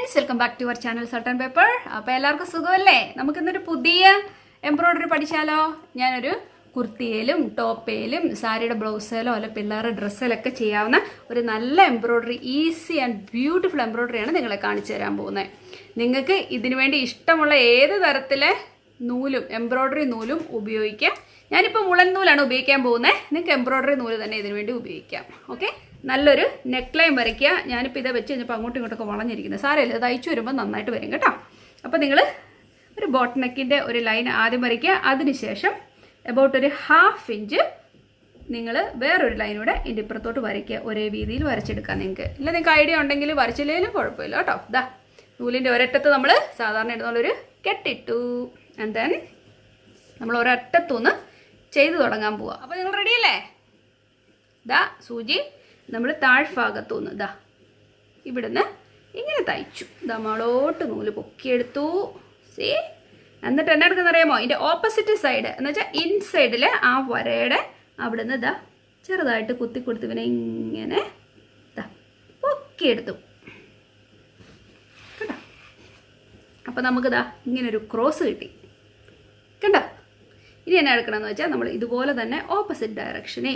Friends, welcome back to our channel salt and pepper. അപ്പോൾ എല്ലാവർക്കും സുഖമല്ലേ? നമുക്കിന്നൊരു പുതിയ എംബ്രോയ്ഡറി പഠിച്ചാലോ? ഞാനൊരു കുർത്തിയിലും ടോപ്പയിലും സാരിയുടെ ബ്ലൗസിലോ അല്ല പിള്ളേരുടെ ഡ്രസ്സിലൊക്കെ ചെയ്യാവുന്ന ഒരു നല്ല എംബ്രോയ്ഡറി, ഈസി ആൻഡ് ബ്യൂട്ടിഫുൾ എംബ്രോയ്ഡറിയാണ് നിങ്ങളെ കാണിച്ചു തരാൻ പോകുന്നത്. നിങ്ങൾക്ക് ഇതിനു വേണ്ടി ഇഷ്ടമുള്ള ഏത് തരത്തിലെ നൂലും എംബ്രോയ്ഡറി നൂലും ഉപയോഗിക്കാം. ഞാനിപ്പോൾ മുളൻ നൂലാണ് ഉപയോഗിക്കാൻ പോകുന്നത്. നിങ്ങൾക്ക് എംബ്രോയ്ഡറി നൂല് തന്നെ ഇതിനു വേണ്ടി ഉപയോഗിക്കാം. ഓക്കെ, നല്ലൊരു നെക്ക് ലൈൻ വരയ്ക്കുക. ഞാനിപ്പോൾ ഇതേ വെച്ച് കഴിഞ്ഞപ്പോൾ അങ്ങോട്ടും ഇങ്ങോട്ടൊക്കെ വളഞ്ഞിരിക്കുന്നത് സാരമില്ല, തയ്ച്ചു വരുമ്പോൾ നന്നായിട്ട് വരും കേട്ടോ. അപ്പോൾ നിങ്ങൾ ഒരു ബോട്ട് നെക്കിൻ്റെ ഒരു ലൈൻ ആദ്യം വരയ്ക്കുക. അതിനുശേഷം എബൌട്ട് ഒരു 1/2 ഇഞ്ച് നിങ്ങൾ വേറൊരു ലൈനൂടെ ഇതിൻ്റെ ഇപ്പുറത്തോട്ട് വരയ്ക്കുക. ഒരേ രീതിയിൽ വരച്ചെടുക്കാം. നിങ്ങൾക്ക് ഐഡിയ ഉണ്ടെങ്കിൽ വരച്ചില്ലെങ്കിലും കുഴപ്പമില്ല കേട്ടോ. ഇതാ നൂലിൻ്റെ ഒരറ്റത്ത് നമ്മൾ സാധാരണ ഇടുന്നുള്ളൊരു കെട്ടിട്ടു. ആൻഡ് ദെൻ നമ്മൾ ഒരറ്റത്തുനിന്ന് ചെയ്ത് തുടങ്ങാൻ പോവാം. അപ്പോൾ നിങ്ങൾ റെഡിയല്ലേ? ഇതാ സൂചി നമ്മൾ താഴ്ഭാഗത്തുനിന്ന് ഇതാ ഇവിടുന്ന് ഇങ്ങനെ തയ്ച്ചു. ഇതാ മോളോട്ട് നൂല് പൊക്കിയെടുത്തു. സീ, എന്നിട്ട് എന്നെ എടുക്കുന്നറിയാമോ? ഇതിൻ്റെ ഓപ്പോസിറ്റ് സൈഡ് എന്ന് വെച്ചാൽ ഇൻസൈഡിൽ ആ വരയുടെ അവിടുന്ന് ഇതാ ചെറുതായിട്ട് കുത്തി കൊടുത്ത് ഇവനെ ഇങ്ങനെ ഇതാ പൊക്കിയെടുത്തു കേട്ടോ. അപ്പോൾ നമുക്കിതാ ഇങ്ങനൊരു ക്രോസ് കിട്ടി കണ്ടോ. ഇനി എന്നാ എടുക്കണമെന്ന് വെച്ചാൽ നമ്മൾ ഇതുപോലെ തന്നെ ഓപ്പോസിറ്റ് ഡയറക്ഷനെ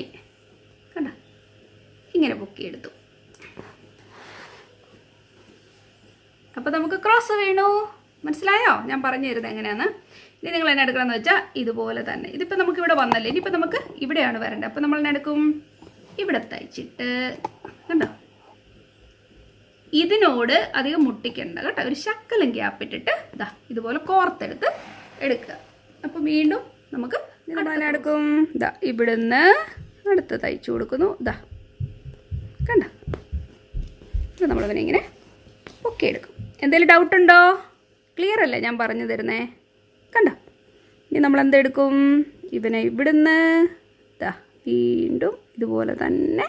കണ്ടോ ഇങ്ങനെ പൊക്കിയെടുത്തു. അപ്പോൾ നമുക്ക് ക്രോസ് വീണു. മനസ്സിലായോ ഞാൻ പറഞ്ഞു തരുന്നത് എങ്ങനെയാന്ന്? ഇനി നിങ്ങൾ എന്നെ എടുക്കണമെന്ന് വെച്ചാൽ ഇതുപോലെ തന്നെ. ഇതിപ്പോൾ നമുക്ക് ഇവിടെ വന്നല്ലേ, ഇനിയിപ്പോൾ നമുക്ക് ഇവിടെയാണ് വരേണ്ടത്. അപ്പോൾ നമ്മൾ എന്നെ എടുക്കും, ഇവിടെ തയ്ച്ചിട്ട് കണ്ടോ ഇതിനോട് അധികം മുട്ടിക്കണ്ട കേട്ടോ. ഒരു ശക്കലം ഗ്യാപ്പിട്ടിട്ട് ഇതാ ഇതുപോലെ കോർത്തെടുത്ത് എടുക്കുക. അപ്പോൾ വീണ്ടും നമുക്ക് നമ്മൾ എന്നെ എടുക്കും, ഇതാ ഇവിടുന്ന് അടുത്ത് തയ്ച്ചു കൊടുക്കുന്നു. ഇതാ കണ്ട, ഇത് നമ്മളിവനെ ഇങ്ങനെ പൊക്കി എടുക്കും. എന്തെങ്കിലും ഡൗട്ടുണ്ടോ? ക്ലിയർ അല്ലേ ഞാൻ പറഞ്ഞു തരുന്നേ? കണ്ടോ. ഇനി നമ്മൾ എന്തെടുക്കും, ഇവനെ ഇവിടുന്ന് ഇതാ വീണ്ടും ഇതുപോലെ തന്നെ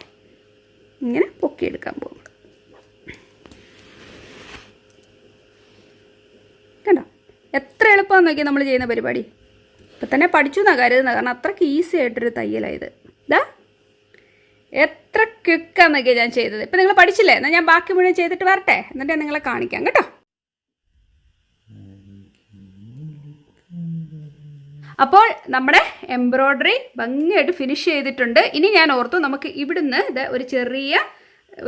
ഇങ്ങനെ പൊക്കിയെടുക്കാൻ പോകും. കണ്ടോ എത്ര എളുപ്പമാണെന്ന് നോക്കി നമ്മൾ ചെയ്യുന്ന പരിപാടി. ഇപ്പം തന്നെ പഠിച്ചു എന്നാണ് കരുതുന്നത്, കാരണം അത്രയ്ക്ക് ഈസി ആയിട്ടൊരു തയ്യലായത്. ഇതാ എത്ര ക്വിക്കാന്നൊക്കെ ഞാൻ ചെയ്തത്. ഇപ്പം നിങ്ങൾ പഠിച്ചില്ലേ? എന്നാൽ ഞാൻ ബാക്കി മുഴുവൻ ചെയ്തിട്ട് വരട്ടെ, എന്നിട്ട് ഞാൻ നിങ്ങളെ കാണിക്കാം കേട്ടോ. അപ്പോൾ നമ്മുടെ എംബ്രോയ്ഡറി ഭംഗിയായിട്ട് ഫിനിഷ് ചെയ്തിട്ടുണ്ട്. ഇനി ഞാൻ ഓർത്തു നമുക്ക് ഇവിടുന്ന് ഇത് ഒരു ചെറിയ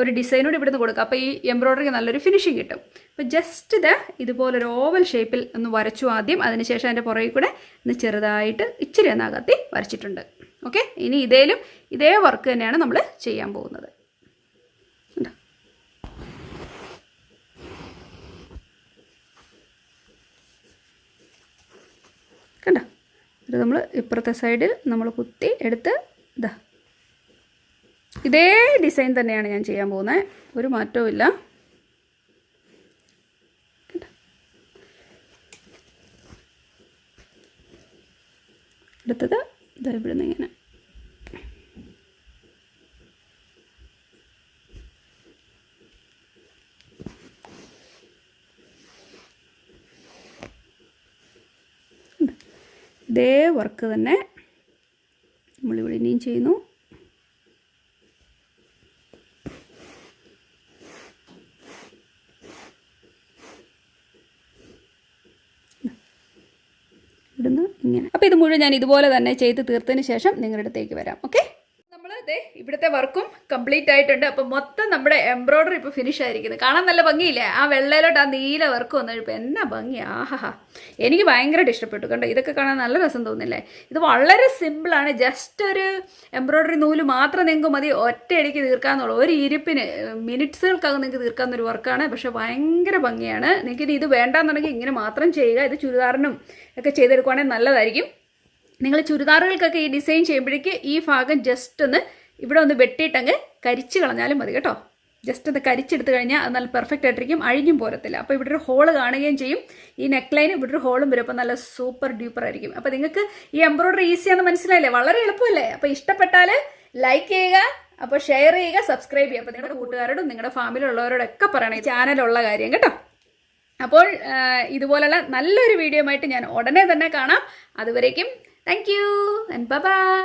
ഒരു ഡിസൈനോട് ഇവിടുന്ന് കൊടുക്കാം. അപ്പോൾ ഈ എംബ്രോയ്ഡറിക്ക് നല്ലൊരു ഫിനിഷിങ് കിട്ടും. അപ്പോൾ ജസ്റ്റ് ഇത് ഇതുപോലൊരു ഓവൽ ഷേപ്പിൽ ഒന്ന് വരച്ചു ആദ്യം. അതിനുശേഷം അതിൻ്റെ പുറകിൽ കൂടെ ഒന്ന് ചെറുതായിട്ട് ഇച്ചിരി ഒന്ന് അകത്തി വരച്ചിട്ടുണ്ട്. ഓക്കെ, ഇനി ഇതേ വർക്ക് തന്നെയാണ് നമ്മൾ ചെയ്യാൻ പോകുന്നത്. കണ്ടോ, ഇത് നമ്മൾ ഇപ്പുറത്തെ സൈഡിൽ നമ്മൾ കുത്തി എടുത്ത് ഇതാ ഇതേ ഡിസൈൻ തന്നെയാണ് ഞാൻ ചെയ്യാൻ പോകുന്നത്. ഒരു മാറ്റവും ഇല്ല. അടുത്തത് ഇതാ ഇവിടുന്ന് ഇങ്ങനെ ഇതേ വർക്ക് തന്നെ നമ്മളിവിടെ ഇനിയും ചെയ്യുന്നു. ഇവിടുന്ന് ഇങ്ങനെ. അപ്പോൾ ഇത് മുഴുവൻ ഞാൻ ഇതുപോലെ തന്നെ ചെയ്ത് തീർത്തതിന് ശേഷം നിങ്ങളുടെ അടുത്തേക്ക് വരാം. ഓക്കെ, നമ്മൾ ഇവിടുത്തെ വർക്കും കംപ്ലീറ്റ് ആയിട്ടുണ്ട്. അപ്പോൾ മൊത്തം നമ്മുടെ എംബ്രോയ്ഡറി ഇപ്പോൾ ഫിനിഷ് ആയിരിക്കുന്നത്. കാണാൻ നല്ല ഭംഗിയില്ലേ? ആ വെള്ളയിലോട്ട് ആ നീല വർക്ക് വന്നപ്പോൾ എന്നാ ഭംഗി! ആഹാ, എനിക്ക് ഭയങ്കരമായിട്ട് ഇഷ്ടപ്പെട്ടു. കണ്ടോ, ഇതൊക്കെ കാണാൻ നല്ല രസം തോന്നില്ലേ? ഇത് വളരെ സിമ്പിളാണ്. ജസ്റ്റ് ഒരു എംബ്രോയ്ഡറി നൂല് മാത്രം നിങ്ങൾക്ക് മതി ഒറ്റയടിക്ക് തീർക്കാമെന്നുള്ളൂ. ഒരു ഇരിപ്പിന് മിനിറ്റ്സുകൾക്കകം നിങ്ങൾക്ക് തീർക്കാവുന്നൊരു വർക്കാണ്. പക്ഷേ ഭയങ്കര ഭംഗിയാണ്. നിങ്ങൾക്ക് ഇത് വേണ്ടാന്നുണ്ടെങ്കിൽ ഇങ്ങനെ മാത്രം ചെയ്യുക. ഇത് ചുരിദാറിനും ഒക്കെ ചെയ്തെടുക്കുവാണെങ്കിൽ നല്ലതായിരിക്കും. നിങ്ങൾ ചുരിദാറുകൾക്കൊക്കെ ഈ ഡിസൈൻ ചെയ്യുമ്പോഴേക്ക് ഈ ഭാഗം ജസ്റ്റ് ഒന്ന് ഇവിടെ ഒന്ന് വെട്ടിയിട്ടങ്ങ് കരിച്ച് കളഞ്ഞാലും മതി കേട്ടോ. ജസ്റ്റ് ഒന്ന് കരിച്ചെടുത്ത് കഴിഞ്ഞാൽ അത് നല്ല പെർഫെക്റ്റ് ആയിട്ടിരിക്കും, അഴിഞ്ഞും പോരത്തില്ല. അപ്പോൾ ഇവിടെ ഒരു ഹോള് കാണുകയും ചെയ്യും. ഈ നെക്ക് ലൈന് ഇവിടെ ഒരു ഹോളും വരും. അപ്പോൾ നല്ല സൂപ്പർ ഡ്യൂപ്പർ ആയിരിക്കും. അപ്പോൾ നിങ്ങൾക്ക് ഈ എംബ്രോയ്ഡറി ഈസിയാണെന്ന് മനസ്സിലായില്ലേ? വളരെ എളുപ്പമല്ലേ? അപ്പോൾ ഇഷ്ടപ്പെട്ടാൽ ലൈക്ക് ചെയ്യുക, അപ്പോൾ ഷെയർ ചെയ്യുക, സബ്സ്ക്രൈബ് ചെയ്യുക. അപ്പോൾ നിങ്ങളുടെ കൂട്ടുകാരോടും നിങ്ങളുടെ ഫാമിലിയിലുള്ളവരോടൊക്കെ പറയണം ഈ ചാനലുള്ള കാര്യം കേട്ടോ. അപ്പോൾ ഇതുപോലുള്ള നല്ലൊരു വീഡിയോ ആയിട്ട് ഞാൻ ഉടനെ തന്നെ കാണാം. അതുവരേക്കും thank you and bye bye.